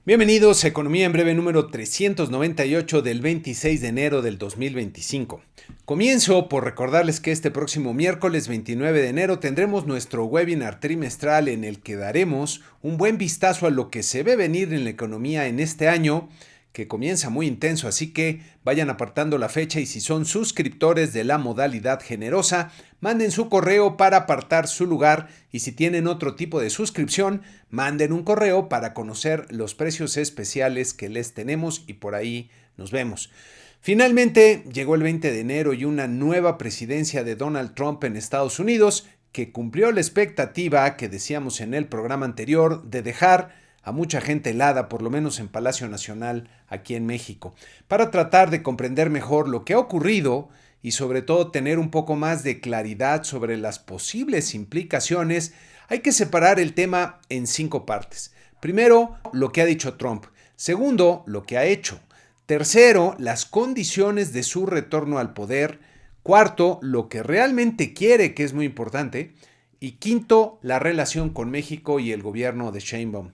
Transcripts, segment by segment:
Bienvenidos a Economía en Breve número 398 del 26 de enero del 2025. Comienzo por recordarles que este próximo miércoles 29 de enero tendremos nuestro webinar trimestral en el que daremos un buen vistazo a lo que se ve venir en la economía en este año, que comienza muy intenso, así que vayan apartando la fecha y si son suscriptores de la modalidad generosa, manden su correo para apartar su lugar y si tienen otro tipo de suscripción, manden un correo para conocer los precios especiales que les tenemos y por ahí nos vemos. Finalmente llegó el 20 de enero y una nueva presidencia de Donald Trump en Estados Unidos que cumplió la expectativa que decíamos en el programa anterior de dejar a mucha gente helada, por lo menos en Palacio Nacional, aquí en México, para tratar de comprender mejor lo que ha ocurrido y sobre todo tener un poco más de claridad sobre las posibles implicaciones. Hay que separar el tema en 5 partes. Primero, lo que ha dicho Trump. Segundo, lo que ha hecho. Tercero, las condiciones de su retorno al poder. Cuarto, lo que realmente quiere, que es muy importante. Y quinto, la relación con México y el gobierno de Sheinbaum.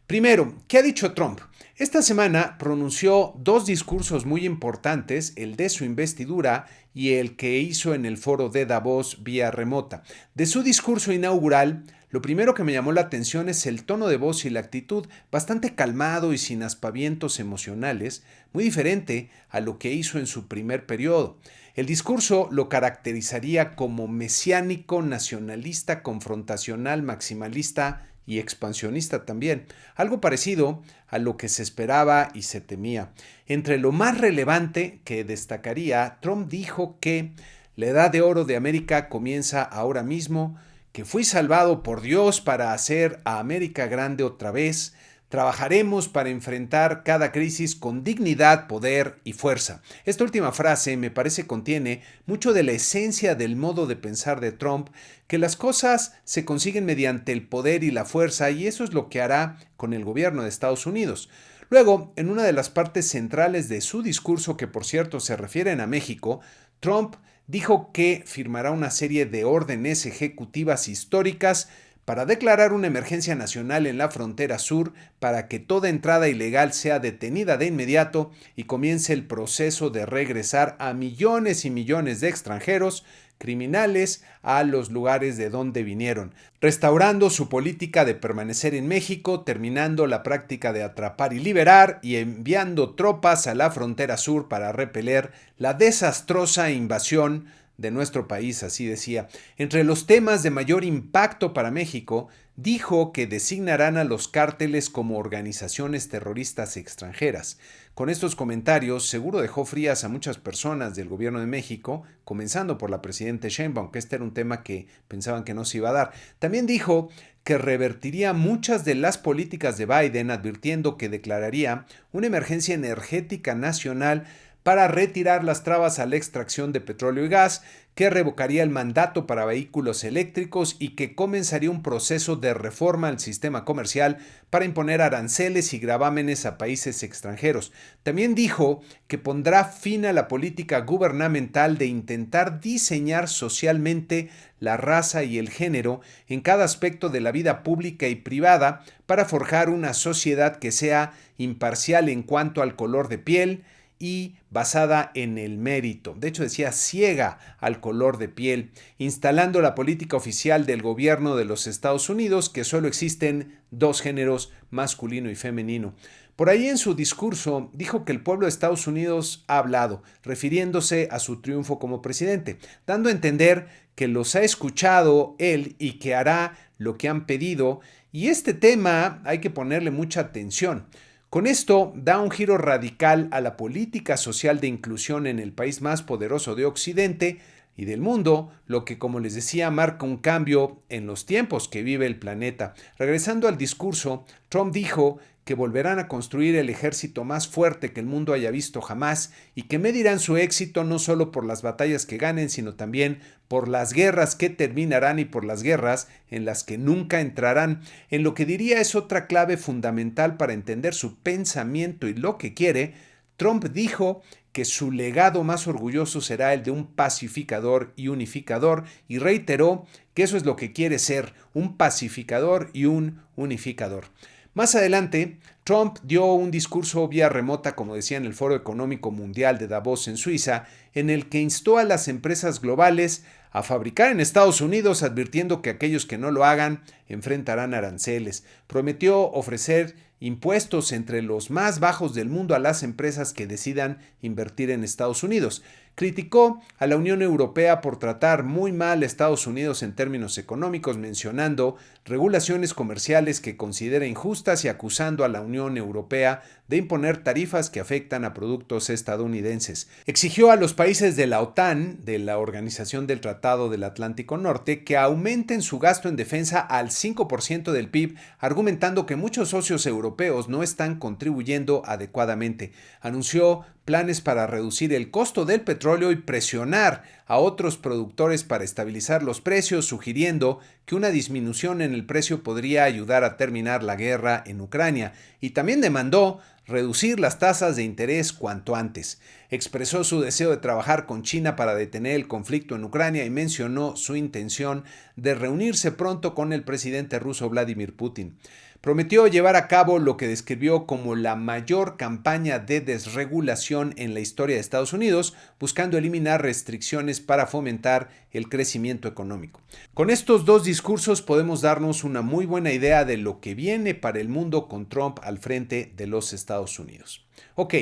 Primero, ¿qué ha dicho Trump? Esta semana pronunció 2 discursos muy importantes, el de su investidura y el que hizo en el foro de Davos vía remota. De su discurso inaugural, lo primero que me llamó la atención es el tono de voz y la actitud, bastante calmado y sin aspavientos emocionales, muy diferente a lo que hizo en su primer periodo. El discurso lo caracterizaría como mesiánico, nacionalista, confrontacional, maximalista y expansionista también, algo parecido a lo que se esperaba y se temía. Entre lo más relevante que destacaría, Trump dijo que la edad de oro de América comienza ahora mismo, que fui salvado por Dios para hacer a América grande otra vez. Trabajaremos para enfrentar cada crisis con dignidad, poder y fuerza. Esta última frase me parece contiene mucho de la esencia del modo de pensar de Trump, que las cosas se consiguen mediante el poder y la fuerza y eso es lo que hará con el gobierno de Estados Unidos. Luego, en una de las partes centrales de su discurso, que por cierto se refieren a México, Trump dijo que firmará una serie de órdenes ejecutivas históricas para declarar una emergencia nacional en la frontera sur para que toda entrada ilegal sea detenida de inmediato y comience el proceso de regresar a millones y millones de extranjeros criminales a los lugares de donde vinieron, restaurando su política de permanecer en México, terminando la práctica de atrapar y liberar y enviando tropas a la frontera sur para repeler la desastrosa invasión de nuestro país, así decía. Entre los temas de mayor impacto para México, dijo que designarán a los cárteles como organizaciones terroristas extranjeras. Con estos comentarios, seguro dejó frías a muchas personas del gobierno de México, comenzando por la presidenta Sheinbaum, que este era un tema que pensaban que no se iba a dar. También dijo que revertiría muchas de las políticas de Biden, advirtiendo que declararía una emergencia energética nacional para retirar las trabas a la extracción de petróleo y gas, que revocaría el mandato para vehículos eléctricos y que comenzaría un proceso de reforma al sistema comercial para imponer aranceles y gravámenes a países extranjeros. También dijo que pondrá fin a la política gubernamental de intentar diseñar socialmente la raza y el género en cada aspecto de la vida pública y privada para forjar una sociedad que sea imparcial en cuanto al color de piel, y basada en el mérito. De hecho, decía ciega al color de piel, instalando la política oficial del gobierno de los Estados Unidos, que solo existen 2 géneros, masculino y femenino. Por ahí en su discurso dijo que el pueblo de Estados Unidos ha hablado, refiriéndose a su triunfo como presidente, dando a entender que los ha escuchado él y que hará lo que han pedido, y este tema hay que ponerle mucha atención. Con esto da un giro radical a la política social de inclusión en el país más poderoso de Occidente y del mundo, lo que, como les decía, marca un cambio en los tiempos que vive el planeta. Regresando al discurso, Trump dijo que volverán a construir el ejército más fuerte que el mundo haya visto jamás y que medirán su éxito no solo por las batallas que ganen, sino también por las guerras que terminarán y por las guerras en las que nunca entrarán. En lo que diría es otra clave fundamental para entender su pensamiento y lo que quiere. Trump dijo que su legado más orgulloso será el de un pacificador y unificador y reiteró que eso es lo que quiere ser, un pacificador y un unificador. Más adelante, Trump dio un discurso vía remota, como decía, en el Foro Económico Mundial de Davos en Suiza, en el que instó a las empresas globales a fabricar en Estados Unidos, advirtiendo que aquellos que no lo hagan enfrentarán aranceles. Prometió ofrecer impuestos entre los más bajos del mundo a las empresas que decidan invertir en Estados Unidos. Criticó a la Unión Europea por tratar muy mal a Estados Unidos en términos económicos, mencionando regulaciones comerciales que considera injustas y acusando a la Unión Europea de imponer tarifas que afectan a productos estadounidenses. Exigió a los países de la OTAN, de la Organización del Tratado del Atlántico Norte, que aumenten su gasto en defensa al 5% del PIB, argumentando que muchos socios europeos no están contribuyendo adecuadamente. Anunció planes para reducir el costo del petróleo y presionar a otros productores para estabilizar los precios, sugiriendo que una disminución en el precio podría ayudar a terminar la guerra en Ucrania, y también demandó reducir las tasas de interés cuanto antes. Expresó su deseo de trabajar con China para detener el conflicto en Ucrania y mencionó su intención de reunirse pronto con el presidente ruso Vladimir Putin. Prometió llevar a cabo lo que describió como la mayor campaña de desregulación en la historia de Estados Unidos, buscando eliminar restricciones para fomentar el crecimiento económico. Con estos dos discursos podemos darnos una muy buena idea de lo que viene para el mundo con Trump al frente de los Estados Unidos. Ok,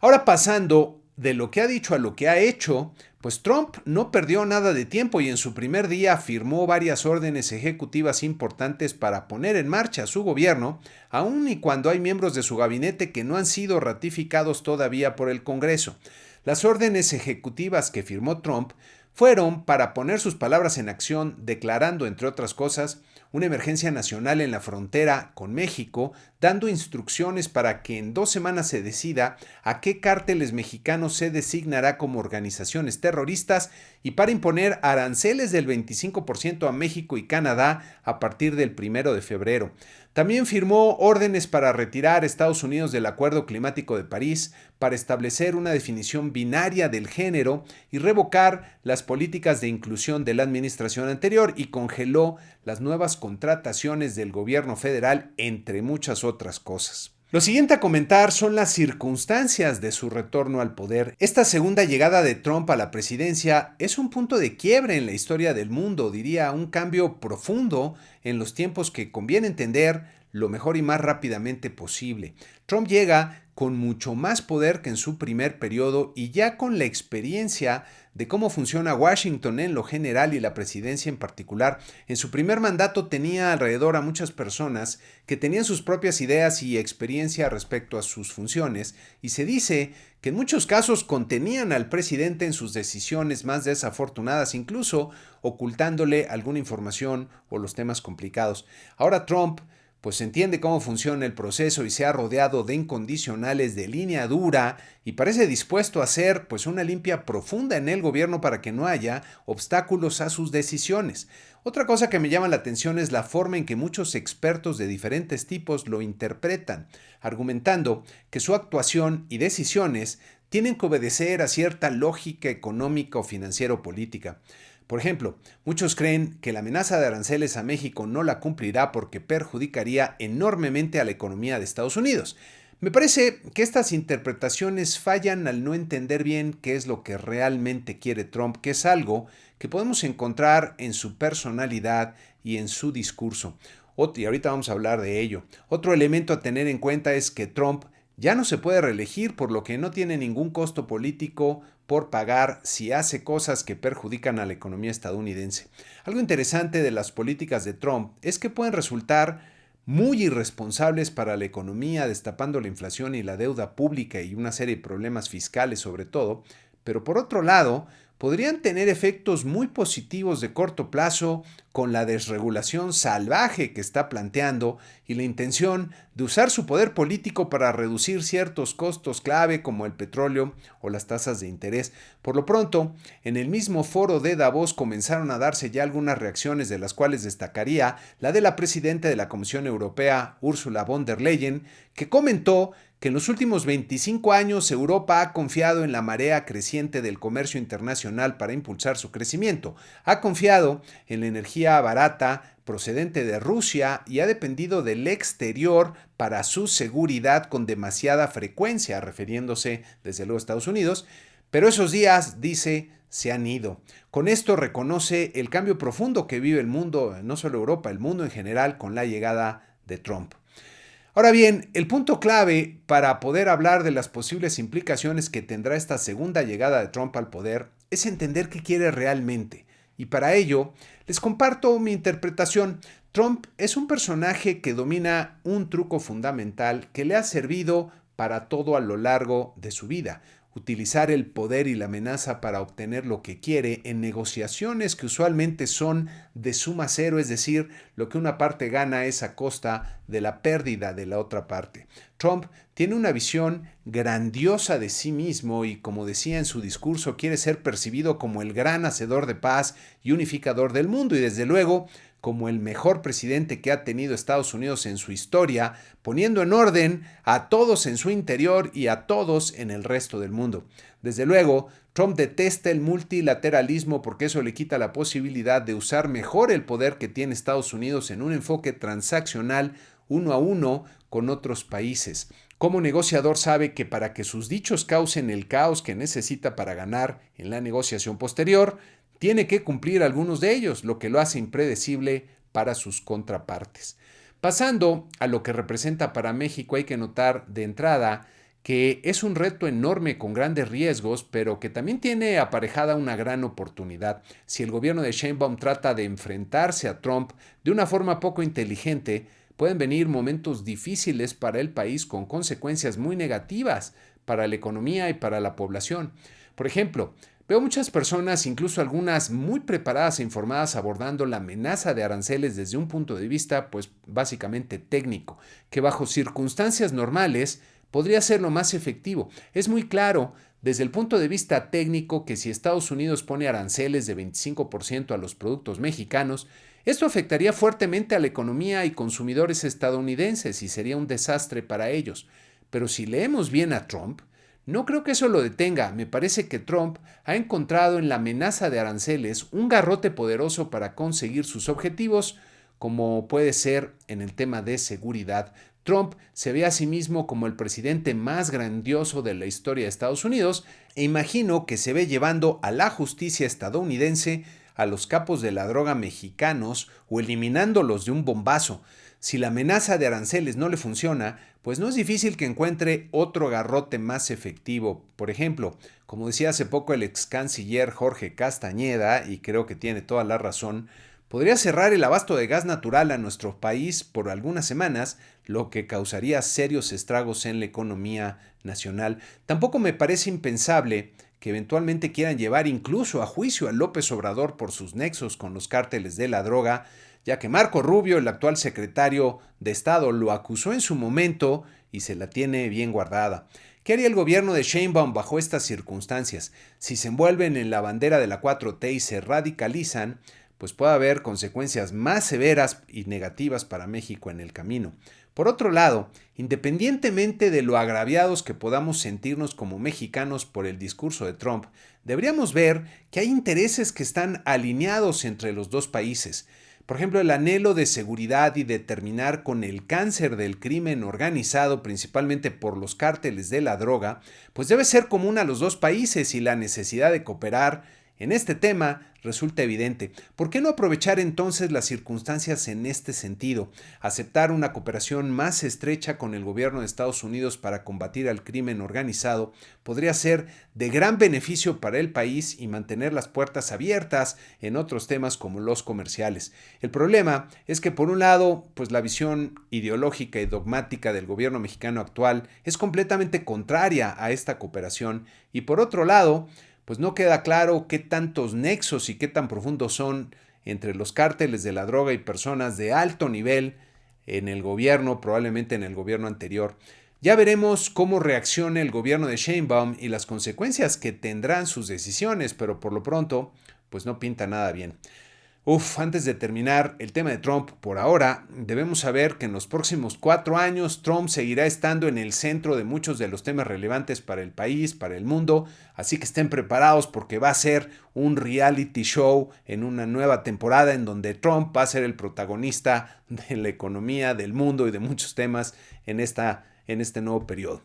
ahora pasando de lo que ha dicho a lo que ha hecho, pues Trump no perdió nada de tiempo y en su primer día firmó varias órdenes ejecutivas importantes para poner en marcha su gobierno, aun y cuando hay miembros de su gabinete que no han sido ratificados todavía por el Congreso. Las órdenes ejecutivas que firmó Trump fueron para poner sus palabras en acción, declarando, entre otras cosas, una emergencia nacional en la frontera con México, dando instrucciones para que en 2 semanas se decida a qué cárteles mexicanos se designará como organizaciones terroristas y para imponer aranceles del 25% a México y Canadá a partir del 1 de febrero. También firmó órdenes para retirar a Estados Unidos del Acuerdo Climático de París, para establecer una definición binaria del género y revocar las políticas de inclusión de la administración anterior, y congeló las nuevas contrataciones del gobierno federal, entre muchas otras cosas. Lo siguiente a comentar son las circunstancias de su retorno al poder. Esta segunda llegada de Trump a la presidencia es un punto de quiebre en la historia del mundo, diría un cambio profundo en los tiempos que conviene entender lo mejor y más rápidamente posible. Trump llega con mucho más poder que en su primer periodo y ya con la experiencia de cómo funciona Washington en lo general y la presidencia en particular. En su primer mandato tenía alrededor a muchas personas que tenían sus propias ideas y experiencia respecto a sus funciones, y se dice que en muchos casos contenían al presidente en sus decisiones más desafortunadas, incluso ocultándole alguna información o los temas complicados. Ahora Trump pues entiende cómo funciona el proceso y se ha rodeado de incondicionales de línea dura y parece dispuesto a hacer pues una limpia profunda en el gobierno para que no haya obstáculos a sus decisiones. Otra cosa que me llama la atención es la forma en que muchos expertos de diferentes tipos lo interpretan, argumentando que su actuación y decisiones tienen que obedecer a cierta lógica económica o financiero-política. Por ejemplo, muchos creen que la amenaza de aranceles a México no la cumplirá porque perjudicaría enormemente a la economía de Estados Unidos. Me parece que estas interpretaciones fallan al no entender bien qué es lo que realmente quiere Trump, que es algo que podemos encontrar en su personalidad y en su discurso. Y ahorita vamos a hablar de ello. Otro elemento a tener en cuenta es que Trump ya no se puede reelegir, por lo que no tiene ningún costo político por pagar si hace cosas que perjudican a la economía estadounidense. Algo interesante de las políticas de Trump es que pueden resultar muy irresponsables para la economía, destapando la inflación y la deuda pública y una serie de problemas fiscales sobre todo, pero por otro lado, podrían tener efectos muy positivos de corto plazo con la desregulación salvaje que está planteando y la intención de usar su poder político para reducir ciertos costos clave como el petróleo o las tasas de interés. Por lo pronto, en el mismo foro de Davos comenzaron a darse ya algunas reacciones, de las cuales destacaría la de la presidenta de la Comisión Europea, Ursula von der Leyen, que comentó que en los últimos 25 años Europa ha confiado en la marea creciente del comercio internacional para impulsar su crecimiento, ha confiado en la energía barata procedente de Rusia y ha dependido del exterior para su seguridad con demasiada frecuencia, refiriéndose desde luego a Estados Unidos, pero esos días, dice, se han ido. Con esto reconoce el cambio profundo que vive el mundo, no solo Europa, el mundo en general, con la llegada de Trump. Ahora bien, el punto clave para poder hablar de las posibles implicaciones que tendrá esta segunda llegada de Trump al poder es entender qué quiere realmente. Y para ello, les comparto mi interpretación. Trump es un personaje que domina un truco fundamental que le ha servido para todo a lo largo de su vida. Utilizar el poder y la amenaza para obtener lo que quiere en negociaciones que usualmente son de suma cero, es decir, lo que una parte gana es a costa de la pérdida de la otra parte. Trump tiene una visión grandiosa de sí mismo y, como decía en su discurso, quiere ser percibido como el gran hacedor de paz y unificador del mundo y, desde luego, como el mejor presidente que ha tenido Estados Unidos en su historia, poniendo en orden a todos en su interior y a todos en el resto del mundo. Desde luego, Trump detesta el multilateralismo porque eso le quita la posibilidad de usar mejor el poder que tiene Estados Unidos en un enfoque transaccional uno a uno con otros países. Como negociador sabe que para que sus dichos causen el caos que necesita para ganar en la negociación posterior, tiene que cumplir algunos de ellos, lo que lo hace impredecible para sus contrapartes. Pasando a lo que representa para México, hay que notar de entrada que es un reto enorme con grandes riesgos, pero que también tiene aparejada una gran oportunidad. Si el gobierno de Sheinbaum trata de enfrentarse a Trump de una forma poco inteligente, pueden venir momentos difíciles para el país con consecuencias muy negativas para la economía y para la población. Por ejemplo, veo muchas personas, incluso algunas muy preparadas e informadas, abordando la amenaza de aranceles desde un punto de vista, pues básicamente técnico, que bajo circunstancias normales podría ser lo más efectivo. Es muy claro desde el punto de vista técnico que si Estados Unidos pone aranceles de 25% a los productos mexicanos, esto afectaría fuertemente a la economía y consumidores estadounidenses y sería un desastre para ellos. Pero si leemos bien a Trump, no creo que eso lo detenga. Me parece que Trump ha encontrado en la amenaza de aranceles un garrote poderoso para conseguir sus objetivos, como puede ser en el tema de seguridad. Trump se ve a sí mismo como el presidente más grandioso de la historia de Estados Unidos e imagino que se ve llevando a la justicia estadounidense a los capos de la droga mexicanos o eliminándolos de un bombazo. Si la amenaza de aranceles no le funciona, pues no es difícil que encuentre otro garrote más efectivo. Por ejemplo, como decía hace poco el ex canciller Jorge Castañeda, y creo que tiene toda la razón, podría cerrar el abasto de gas natural a nuestro país por algunas semanas, lo que causaría serios estragos en la economía nacional. Tampoco me parece impensable que eventualmente quieran llevar incluso a juicio a López Obrador por sus nexos con los cárteles de la droga, ya que Marco Rubio, el actual secretario de Estado, lo acusó en su momento y se la tiene bien guardada. ¿Qué haría el gobierno de Sheinbaum bajo estas circunstancias? Si se envuelven en la bandera de la 4T y se radicalizan, pues puede haber consecuencias más severas y negativas para México en el camino. Por otro lado, independientemente de lo agraviados que podamos sentirnos como mexicanos por el discurso de Trump, deberíamos ver que hay intereses que están alineados entre los dos países. Por ejemplo, el anhelo de seguridad y de terminar con el cáncer del crimen organizado, principalmente por los cárteles de la droga, pues debe ser común a los dos países y la necesidad de cooperar en este tema resulta evidente. ¿Por qué no aprovechar entonces las circunstancias en este sentido? Aceptar una cooperación más estrecha con el gobierno de Estados Unidos para combatir al crimen organizado podría ser de gran beneficio para el país y mantener las puertas abiertas en otros temas como los comerciales. El problema es que por un lado, pues la visión ideológica y dogmática del gobierno mexicano actual es completamente contraria a esta cooperación y por otro lado, pues no queda claro qué tantos nexos y qué tan profundos son entre los cárteles de la droga y personas de alto nivel en el gobierno, probablemente en el gobierno anterior. Ya veremos cómo reacciona el gobierno de Sheinbaum y las consecuencias que tendrán sus decisiones, pero por lo pronto, pues no pinta nada bien. Antes de terminar el tema de Trump, por ahora debemos saber que en los próximos 4 años Trump seguirá estando en el centro de muchos de los temas relevantes para el país, para el mundo, así que estén preparados porque va a ser un reality show en una nueva temporada en donde Trump va a ser el protagonista de la economía, del mundo y de muchos temas en este nuevo periodo.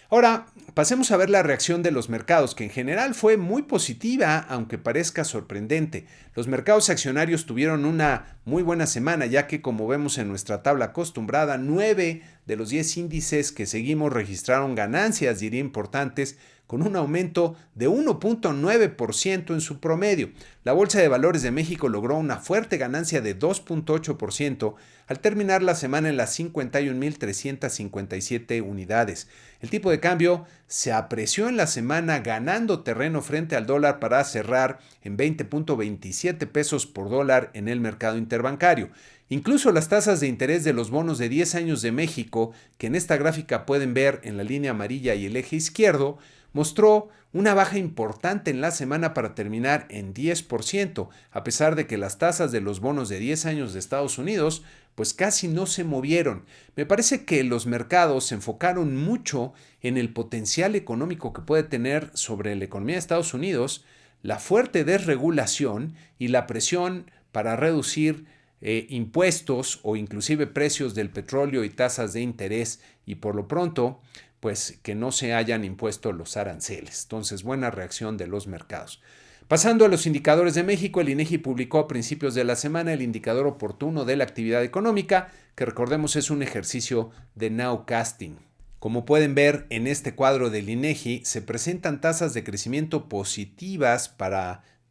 Ahora, pasemos a ver la reacción de los mercados, que en general fue muy positiva, aunque parezca sorprendente. Los mercados accionarios tuvieron una muy buena semana, ya que como vemos en nuestra tabla acostumbrada, 9 de los 10 índices que seguimos registraron ganancias, diría importantes, con un aumento de 1.9% en su promedio. La Bolsa de Valores de México logró una fuerte ganancia de 2.8% al terminar la semana en las 51.357 unidades. El tipo de cambio se apreció en la semana ganando terreno frente al dólar para cerrar en 20.27 pesos por dólar en el mercado interbancario. Incluso las tasas de interés de los bonos de 10 años de México, que en esta gráfica pueden ver en la línea amarilla y el eje izquierdo, mostró una baja importante en la semana para terminar en 10%, a pesar de que las tasas de los bonos de 10 años de Estados Unidos pues casi no se movieron. Me parece que los mercados se enfocaron mucho en el potencial económico que puede tener sobre la economía de Estados Unidos, la fuerte desregulación y la presión para reducir impuestos o inclusive precios del petróleo y tasas de interés, y por lo pronto pues que no se hayan impuesto los aranceles. Entonces, buena reacción de los mercados. Pasando a los indicadores de México, el INEGI publicó a principios de la semana el indicador oportuno de la actividad económica, que recordemos es un ejercicio de nowcasting. Como pueden ver en este cuadro del INEGI, se presentan tasas de crecimiento positivas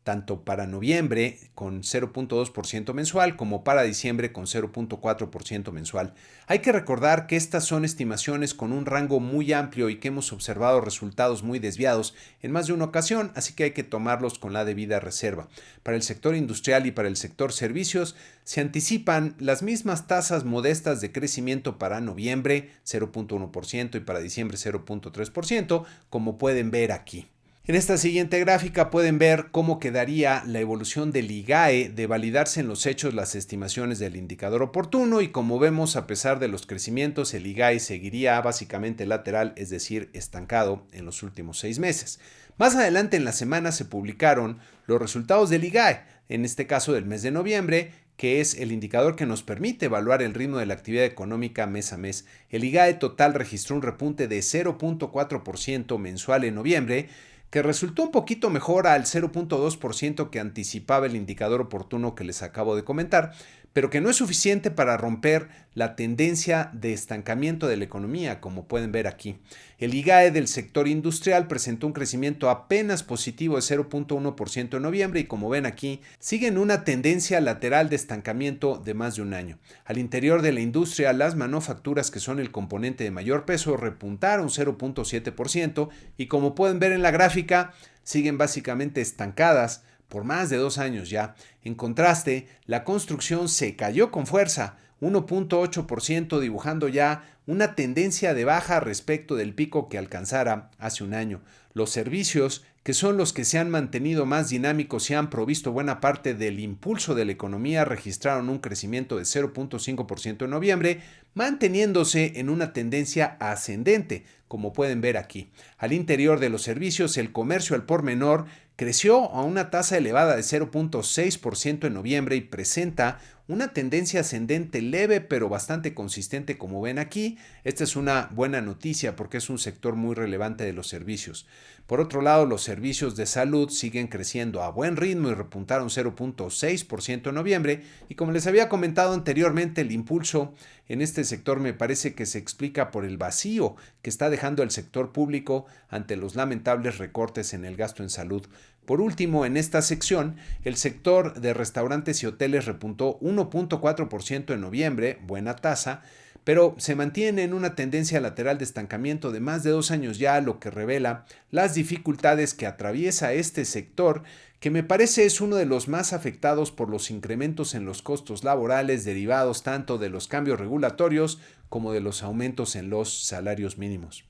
tanto para noviembre con 0.2% mensual como para diciembre con 0.4% mensual. Hay que recordar que estas son estimaciones con un rango muy amplio y que hemos observado resultados muy desviados en más de una ocasión, así que hay que tomarlos con la debida reserva. Para el sector industrial y para el sector servicios se anticipan las mismas tasas modestas de crecimiento para noviembre 0.1% y para diciembre 0.3%, como pueden ver aquí. En esta siguiente gráfica pueden ver cómo quedaría la evolución del IGAE de validarse en los hechos las estimaciones del indicador oportuno, y como vemos, a pesar de los crecimientos, el IGAE seguiría básicamente lateral, es decir, estancado en los últimos 6 meses. Más adelante en la semana se publicaron los resultados del IGAE, en este caso del mes de noviembre, que es el indicador que nos permite evaluar el ritmo de la actividad económica mes a mes. El IGAE total registró un repunte de 0.4% mensual en noviembre, que resultó un poquito mejor al 0.2% que anticipaba el indicador oportuno que les acabo de comentar, pero que no es suficiente para romper la tendencia de estancamiento de la economía, como pueden ver aquí. El IGAE del sector industrial presentó un crecimiento apenas positivo de 0.1% en noviembre y, como ven aquí, sigue en una tendencia lateral de estancamiento de más de un año. Al interior de la industria, las manufacturas, que son el componente de mayor peso, repuntaron 0.7% y, como pueden ver en la gráfica, siguen básicamente estancadas por más de 2 años ya. En contraste, la construcción se cayó con fuerza, 1.8%, dibujando ya una tendencia de baja respecto del pico que alcanzara hace un año. Los servicios, que son los que se han mantenido más dinámicos y han provisto buena parte del impulso de la economía, registraron un crecimiento de 0.5% en noviembre, manteniéndose en una tendencia ascendente, como pueden ver aquí. Al interior de los servicios, el comercio al por menor creció a una tasa elevada de 0.6% en noviembre y presenta una tendencia ascendente leve pero bastante consistente, como ven aquí. Esta es una buena noticia porque es un sector muy relevante de los servicios. Por otro lado, los servicios de salud siguen creciendo a buen ritmo y repuntaron 0.6% en noviembre, y como les había comentado anteriormente, el impulso en este sector me parece que se explica por el vacío que está dejando el sector público ante los lamentables recortes en el gasto en salud. Por último, en esta sección, el sector de restaurantes y hoteles repuntó 1.4% en noviembre, buena tasa, pero se mantiene en una tendencia lateral de estancamiento de más de 2 años ya, lo que revela las dificultades que atraviesa este sector, que me parece es uno de los más afectados por los incrementos en los costos laborales derivados tanto de los cambios regulatorios como de los aumentos en los salarios mínimos.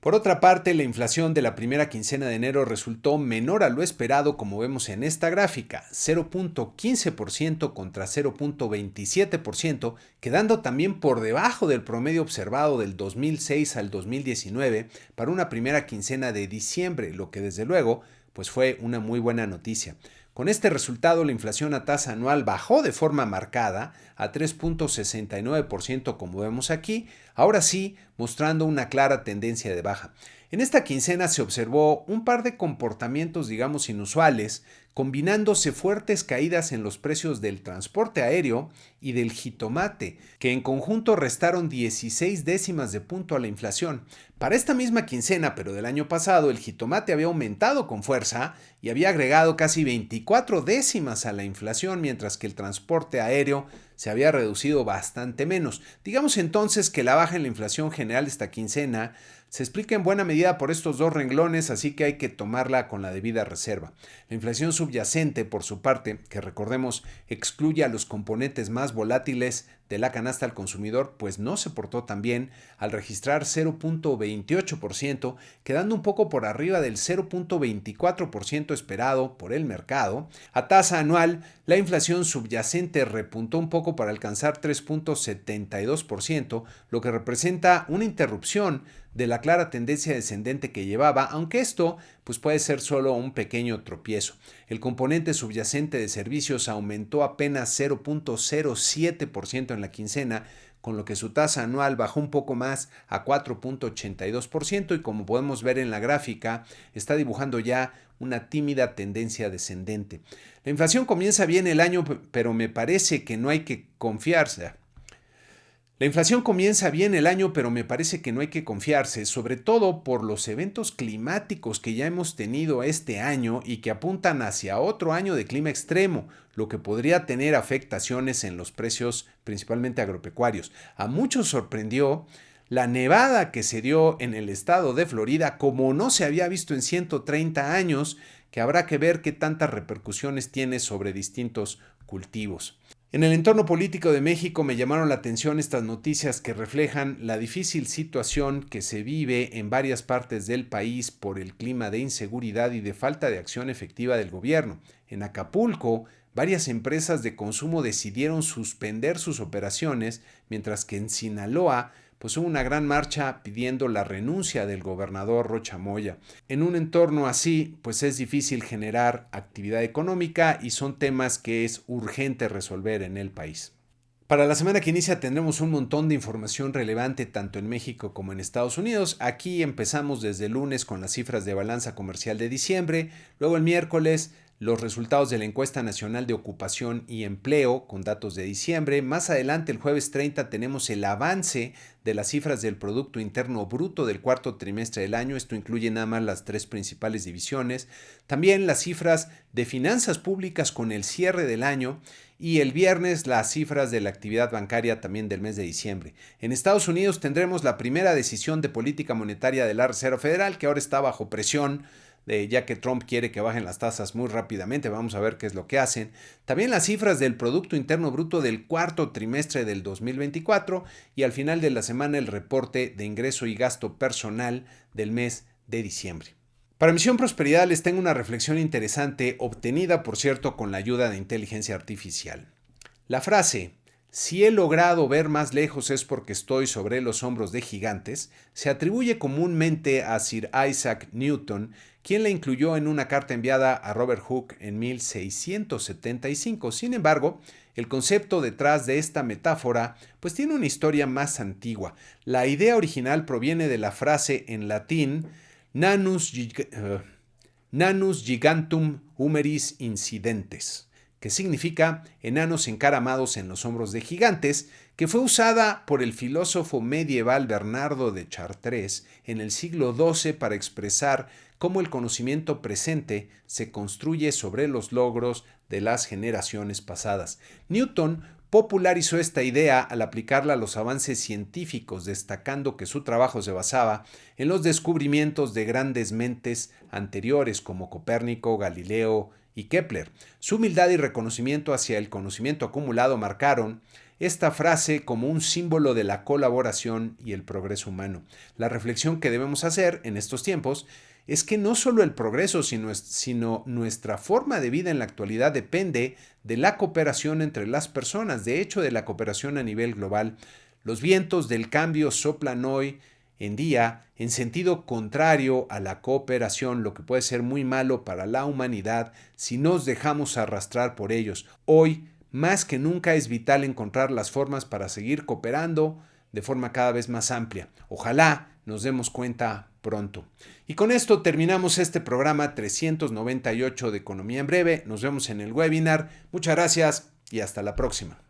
Por otra parte, la inflación de la primera quincena de enero resultó menor a lo esperado, como vemos en esta gráfica, 0.15% contra 0.27%, quedando también por debajo del promedio observado del 2006 al 2019 para una primera quincena de diciembre, lo que desde luego pues fue una muy buena noticia. Con este resultado, la inflación a tasa anual bajó de forma marcada a 3.69%, como vemos aquí, ahora sí mostrando una clara tendencia de baja. En esta quincena se observó un par de comportamientos, digamos, inusuales, combinándose fuertes caídas en los precios del transporte aéreo y del jitomate, que en conjunto restaron 16 décimas de punto a la inflación. Para esta misma quincena, pero del año pasado, el jitomate había aumentado con fuerza y había agregado casi 24 décimas a la inflación, mientras que el transporte aéreo se había reducido bastante menos. Digamos entonces que la baja en la inflación general de esta quincena se explica en buena medida por estos dos renglones, así que hay que tomarla con la debida reserva. La inflación subyacente, por su parte, que recordemos excluye a los componentes más volátiles de la canasta al consumidor, pues no se portó tan bien al registrar 0.28%, quedando un poco por arriba del 0.24% esperado por el mercado. A tasa anual, la inflación subyacente repuntó un poco para alcanzar 3.72%, lo que representa una interrupción de la clara tendencia descendente que llevaba, aunque esto pues puede ser solo un pequeño tropiezo. El componente subyacente de servicios aumentó apenas 0.07% en la quincena, con lo que su tasa anual bajó un poco más a 4.82% y como podemos ver en la gráfica, está dibujando ya una tímida tendencia descendente. La inflación comienza bien el año, pero me parece que no hay que confiarse. La inflación comienza bien el año, pero me parece que no hay que confiarse, sobre todo por los eventos climáticos que ya hemos tenido este año y que apuntan hacia otro año de clima extremo, lo que podría tener afectaciones en los precios principalmente agropecuarios. A muchos sorprendió la nevada que se dio en el estado de Florida como no se había visto en 130 años, que habrá que ver qué tantas repercusiones tiene sobre distintos cultivos. En el entorno político de México me llamaron la atención estas noticias que reflejan la difícil situación que se vive en varias partes del país por el clima de inseguridad y de falta de acción efectiva del gobierno. En Acapulco, varias empresas de consumo decidieron suspender sus operaciones, mientras que en Sinaloa pues hubo una gran marcha pidiendo la renuncia del gobernador Rocha Moya. En un entorno así, pues es difícil generar actividad económica y son temas que es urgente resolver en el país. Para la semana que inicia tendremos un montón de información relevante tanto en México como en Estados Unidos. Aquí empezamos desde el lunes con las cifras de balanza comercial de diciembre, luego el miércoles los resultados de la encuesta nacional de ocupación y empleo con datos de diciembre. Más adelante, el jueves 30, tenemos el avance de las cifras del Producto Interno Bruto del cuarto trimestre del año. Esto incluye nada más las tres principales divisiones. También las cifras de finanzas públicas con el cierre del año. Y el viernes las cifras de la actividad bancaria también del mes de diciembre. En Estados Unidos tendremos la primera decisión de política monetaria de la Reserva Federal, que ahora está bajo presión, ya que Trump quiere que bajen las tasas muy rápidamente. Vamos a ver qué es lo que hacen. También las cifras del Producto Interno Bruto del cuarto trimestre del 2024 y al final de la semana el reporte de ingreso y gasto personal del mes de diciembre. Para Misión Prosperidad les tengo una reflexión interesante, obtenida por cierto con la ayuda de inteligencia artificial. La frase "si he logrado ver más lejos es porque estoy sobre los hombros de gigantes" se atribuye comúnmente a Sir Isaac Newton, quien la incluyó en una carta enviada a Robert Hooke en 1675. Sin embargo, el concepto detrás de esta metáfora pues tiene una historia más antigua. La idea original proviene de la frase en latín Nanus gigantum humeris incidentes, que significa enanos encaramados en los hombros de gigantes, que fue usada por el filósofo medieval Bernardo de Chartres en el siglo XII para expresar cómo el conocimiento presente se construye sobre los logros de las generaciones pasadas. Newton popularizó esta idea al aplicarla a los avances científicos, destacando que su trabajo se basaba en los descubrimientos de grandes mentes anteriores como Copérnico, Galileo y Kepler. Su humildad y reconocimiento hacia el conocimiento acumulado marcaron esta frase como un símbolo de la colaboración y el progreso humano. La reflexión que debemos hacer en estos tiempos es que no solo el progreso, sino nuestra forma de vida en la actualidad depende de la cooperación entre las personas, de hecho de la cooperación a nivel global. Los vientos del cambio soplan hoy en día en sentido contrario a la cooperación, lo que puede ser muy malo para la humanidad si nos dejamos arrastrar por ellos. Hoy, más que nunca, es vital encontrar las formas para seguir cooperando de forma cada vez más amplia. Ojalá nos demos cuenta pronto. Y con esto terminamos este programa 398 de Economía en Breve. Nos vemos en el webinar. Muchas gracias y hasta la próxima.